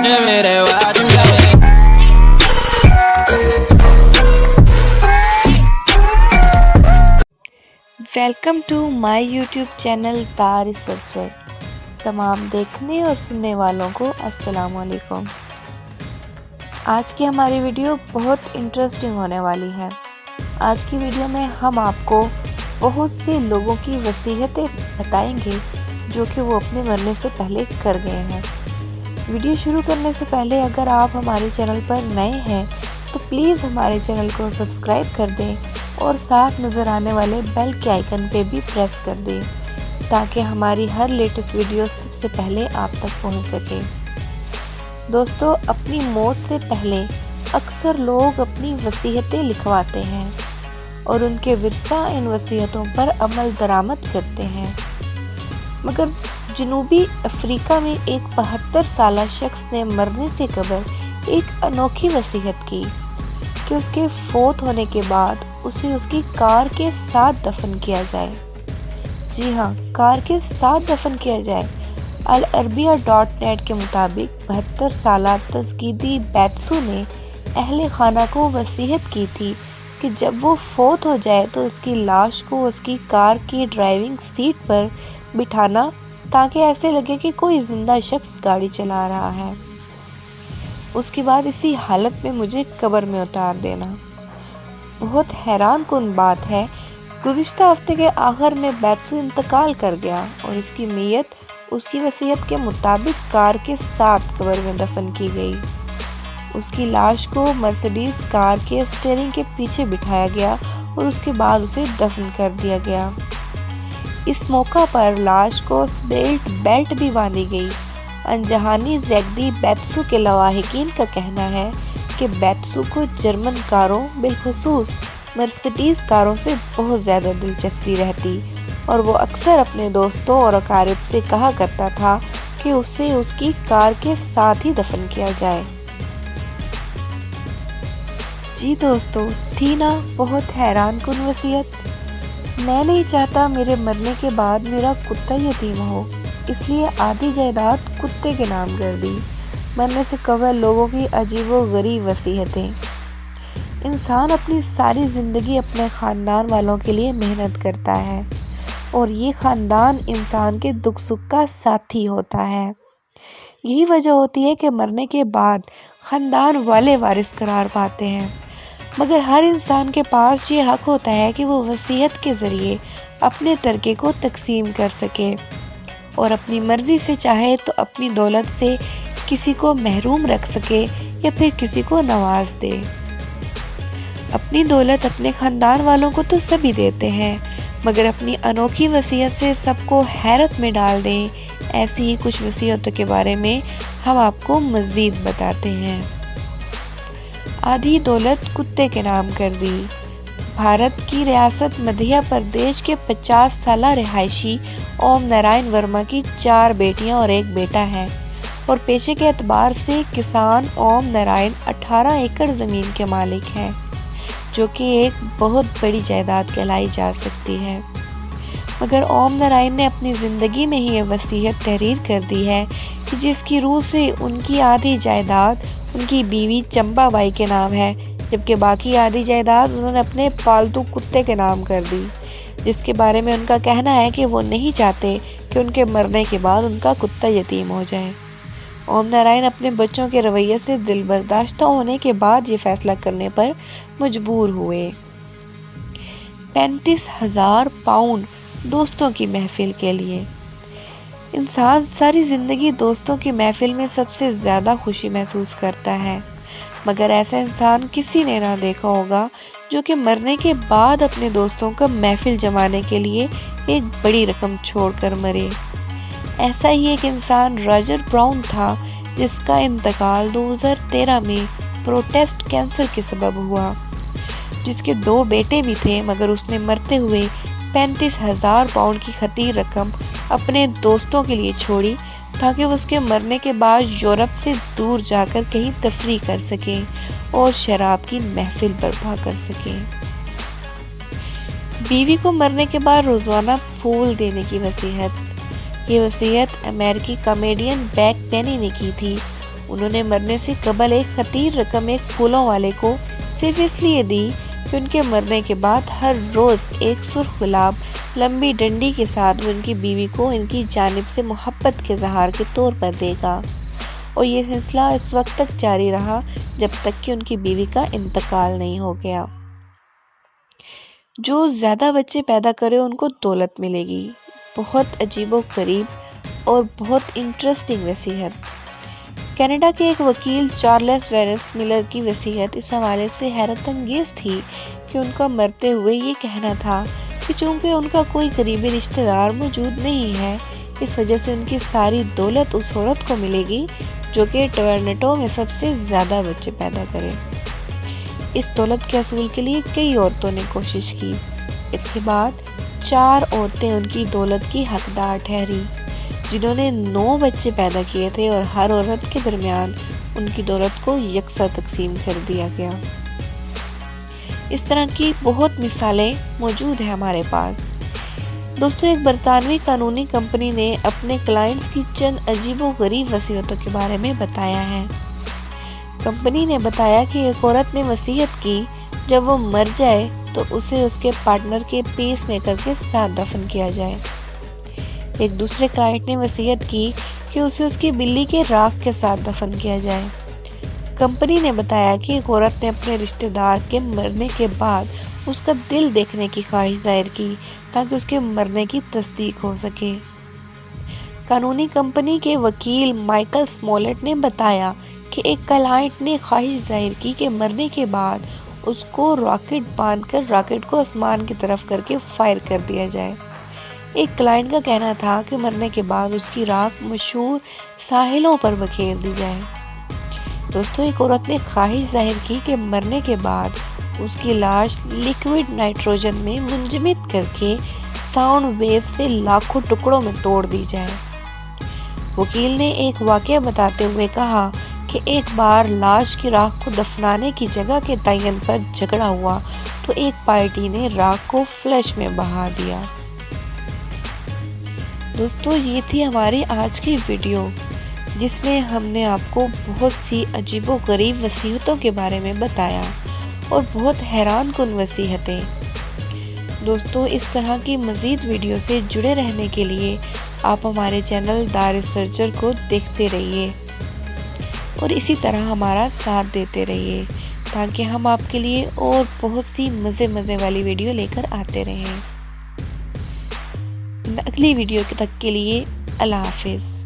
Welcome to my YouTube channel the researcher. तमाम देखने और सुनने वालों को अस्सलाम वालेकुम। आज की हमारी वीडियो बहुत इंटरेस्टिंग होने वाली है। आज की वीडियो में हम आपको बहुत से लोगों की वसीयतें बताएंगे जो कि वो अपने मरने से पहले कर गए हैं। वीडियो शुरू करने से पहले अगर आप हमारे चैनल पर नए हैं तो प्लीज़ हमारे चैनल को सब्सक्राइब कर दें और साथ नज़र आने वाले बेल के आइकन पे भी प्रेस कर दें ताकि हमारी हर लेटेस्ट वीडियो सबसे पहले आप तक पहुंच सके। दोस्तों, अपनी मौत से पहले अक्सर लोग अपनी वसीयतें लिखवाते हैं और उनके विरसा इन वसीयतों पर अमल दरामद करते हैं। मगर जनूबी अफ्रीका में एक 72 साल शख्स ने मरने से कबल एक अनोखी वसीयत की कि उसके फौत होने के बाद उसे उसकी कार के साथ दफन किया जाए। जी हाँ, कार के साथ दफन किया जाए। al-Arabiya.net के मुताबिक 72 साल तस्कीदी बैत्सू ने अहले खाना को वसीयत की थी कि जब वो फौत हो जाए तो उसकी लाश को उसकी कार की ड्राइविंग सीट पर बिठाना ताकि ऐसे लगे कि कोई जिंदा शख्स गाड़ी चला रहा है। उसके बाद इसी हालत में मुझे कब्र में उतार देना। बहुत हैरान कुन बात है, गुज़िश्ता हफ्ते के आखिर में बैत्सू इंतकाल कर गया और इसकी मैयत उसकी वसीयत के मुताबिक कार के साथ कब्र में दफन की गई। उसकी लाश को मर्सिडीज कार के स्टीयरिंग के पीछे बिठाया गया और उसके बाद उसे दफन कर दिया गया। इस मौका पर लाश को बेल्ट भी बांधी गई। अनजहानी ज़ैगदी बैत्सू के लवाहिकीन का कहना है कि बैत्सू को जर्मन कारों बिलखुसूस मर्सिडीज कारों से बहुत ज़्यादा दिलचस्पी रहती और वो अक्सर अपने दोस्तों और अकारिब से कहा करता था कि उसे उसकी कार के साथ ही दफन किया जाए। जी दोस्तों, थी ना बहुत हैरान कुन वसीयत। मैं नहीं चाहता मेरे मरने के बाद मेरा कुत्ता यतीम हो, इसलिए आधी जायदाद कुत्ते के नाम कर दी। मरने से कबल लोगों की अजीबो-गरीब वसीयतें। इंसान अपनी सारी ज़िंदगी अपने ख़ानदान वालों के लिए मेहनत करता है और ये ख़ानदान इंसान के दुख सुख का साथी होता है। यही वजह होती है कि मरने के बाद ख़ानदान वाले वारिस करार पाते हैं। मगर हर इंसान के पास ये हक़ होता है कि वो वसीयत के ज़रिए अपने तरके को तकसीम कर सके और अपनी मर्ज़ी से चाहे तो अपनी दौलत से किसी को महरूम रख सके या फिर किसी को नवाज दे। अपनी दौलत अपने ख़ानदान वालों को तो सभी देते हैं, मगर अपनी अनोखी वसीयत से सबको हैरत में डाल दें, ऐसी ही कुछ वसीयतों के बारे में हम आपको मज़ीद बताते हैं। आधी दौलत कुत्ते के नाम कर दी। भारत की रियासत मध्य प्रदेश के 50 साल रिहायशी ओम नारायण वर्मा की 4 बेटियां और 1 बेटा है और पेशे के एतबार से किसान ओम नारायण 18 एकड़ ज़मीन के मालिक हैं, जो कि एक बहुत बड़ी जायदाद कहलाई जा सकती है। मगर ओम नारायण ने अपनी ज़िंदगी में ही ये वसीयत तहरीर कर दी है कि जिसकी रूह से उनकी आधी जायदाद उनकी बीवी चंपा बाई के नाम है, जबकि बाकी आधी जायदाद उन्होंने अपने पालतू कुत्ते के नाम कर दी, जिसके बारे में उनका कहना है कि वो नहीं चाहते कि उनके मरने के बाद उनका कुत्ता यतीम हो जाए। ओम नारायण अपने बच्चों के रवैये से दिल बर्दाश्त होने के बाद ये फैसला करने पर मजबूर हुए। 35,000 पाउंड दोस्तों की महफिल के लिए। इंसान सारी ज़िंदगी दोस्तों की महफिल में सबसे ज़्यादा खुशी महसूस करता है, मगर ऐसा इंसान किसी ने ना देखा होगा जो कि मरने के बाद अपने दोस्तों का महफिल जमाने के लिए एक बड़ी रकम छोड़कर मरे। ऐसा ही एक इंसान रॉजर ब्राउन था, जिसका इंतकाल 2013 में प्रोस्टेट कैंसर के सबब हुआ, जिसके 2 बेटे भी थे, मगर उसने मरते हुए 35,000 पाउंड की खतीर रकम अपने दोस्तों के लिए छोड़ी ताकि वो उसके मरने के बाद यूरोप से दूर जाकर कहीं तफरी कर सके और शराब की महफिल बर्पा कर सके। बीवी को मरने के बाद रोज़ाना फूल देने की वसीयत। ये वसीयत अमेरिकी कॉमेडियन बैक पेनी ने की थी انہوں نے مرنے سے قبل ایک خطیر رقم ایک پھولوں والے کو صرف اس لیے دی کہ ان کے مرنے کے بعد ہر روز ایک سرخ گلاب لمبی ڈنڈی کے ساتھ ان کی بیوی کو ان کی جانب سے محبت کے اظہار کے طور پر دے گا، اور یہ سلسلہ اس وقت تک جاری رہا جب تک کہ ان کی بیوی کا انتقال نہیں ہو گیا۔ جو زیادہ بچے پیدا کرے ان کو دولت ملے گی۔ بہت عجیب و غریب اور بہت انٹرسٹنگ وصیت۔ کینیڈا کے ایک وکیل چارلس ویرس ملر کی وصیت اس حوالے سے حیرت انگیز تھی کہ ان کا مرتے ہوئے یہ کہنا تھا کہ چونکہ ان کا کوئی قریبی رشتہ دار موجود نہیں ہے، اس وجہ سے ان کی ساری دولت اس عورت کو ملے گی جو کہ ٹورنٹو میں سب سے زیادہ بچے پیدا کرے۔ اس دولت کے حصول کے لیے کئی عورتوں نے کوشش کی۔ اس کے بعد 4 عورتیں ان کی دولت کی حقدار ٹھہری، جنہوں نے 9 بچے پیدا کیے تھے، اور ہر عورت کے درمیان ان کی دولت کو یکساں تقسیم کر دیا گیا۔ اس طرح کی بہت مثالیں موجود ہیں ہمارے پاس۔ دوستو، ایک برطانوی قانونی کمپنی نے اپنے کلائنٹس کی چند عجیب و غریب وصیتوں کے بارے میں بتایا ہے۔ کمپنی نے بتایا کہ ایک عورت نے وصیت کی جب وہ مر جائے تو اسے اس کے پارٹنر کے پیس میکر کے ساتھ دفن کیا جائے۔ ایک دوسرے کلائنٹ نے وصیت کی کہ اسے اس کی بلی کے راکھ کے ساتھ دفن کیا جائے۔ کمپنی نے بتایا کہ ایک عورت نے اپنے رشتہ دار کے مرنے کے بعد اس کا دل دیکھنے کی خواہش ظاہر کی تاکہ اس کے مرنے کی تصدیق ہو سکے۔ قانونی کمپنی کے وکیل مائیکل سمولٹ نے بتایا کہ ایک کلائنٹ نے خواہش ظاہر کی کہ مرنے کے بعد اس کو راکٹ باندھ کر راکٹ کو آسمان کی طرف کر کے فائر کر دیا جائے۔ ایک کلائنٹ کا کہنا تھا کہ مرنے کے بعد اس کی راکھ مشہور ساحلوں پر بکھیر دی جائے۔ دوستو، ایک عورت نے خواہش ظاہر کی کہ مرنے کے بعد اس کی لاش لیکوڈ نائٹروجن میں منجمد کر کے ساؤنڈ ویو سے لاکھوں ٹکڑوں میں توڑ دی جائے۔ وکیل نے ایک واقعہ بتاتے ہوئے کہا کہ ایک بار لاش کی راکھ کو دفنانے کی جگہ کے تعین پر جھگڑا ہوا تو ایک پارٹی نے راکھ کو فلش میں بہا دیا۔ دوستو، یہ تھی ہماری آج کی ویڈیو، جس میں ہم نے آپ کو بہت سی عجیب و غریب وصیتوں کے بارے میں بتایا اور بہت حیران کن وصیتیں۔ دوستو، اس طرح کی مزید ویڈیو سے جڑے رہنے کے لیے آپ ہمارے چینل دا ریسرچر کو دیکھتے رہیے اور اسی طرح ہمارا ساتھ دیتے رہیے تاکہ ہم آپ کے لیے اور بہت سی مزے والی ویڈیو لے کر آتے رہیں۔ اگلی ویڈیو تک کے لیے اللہ حافظ۔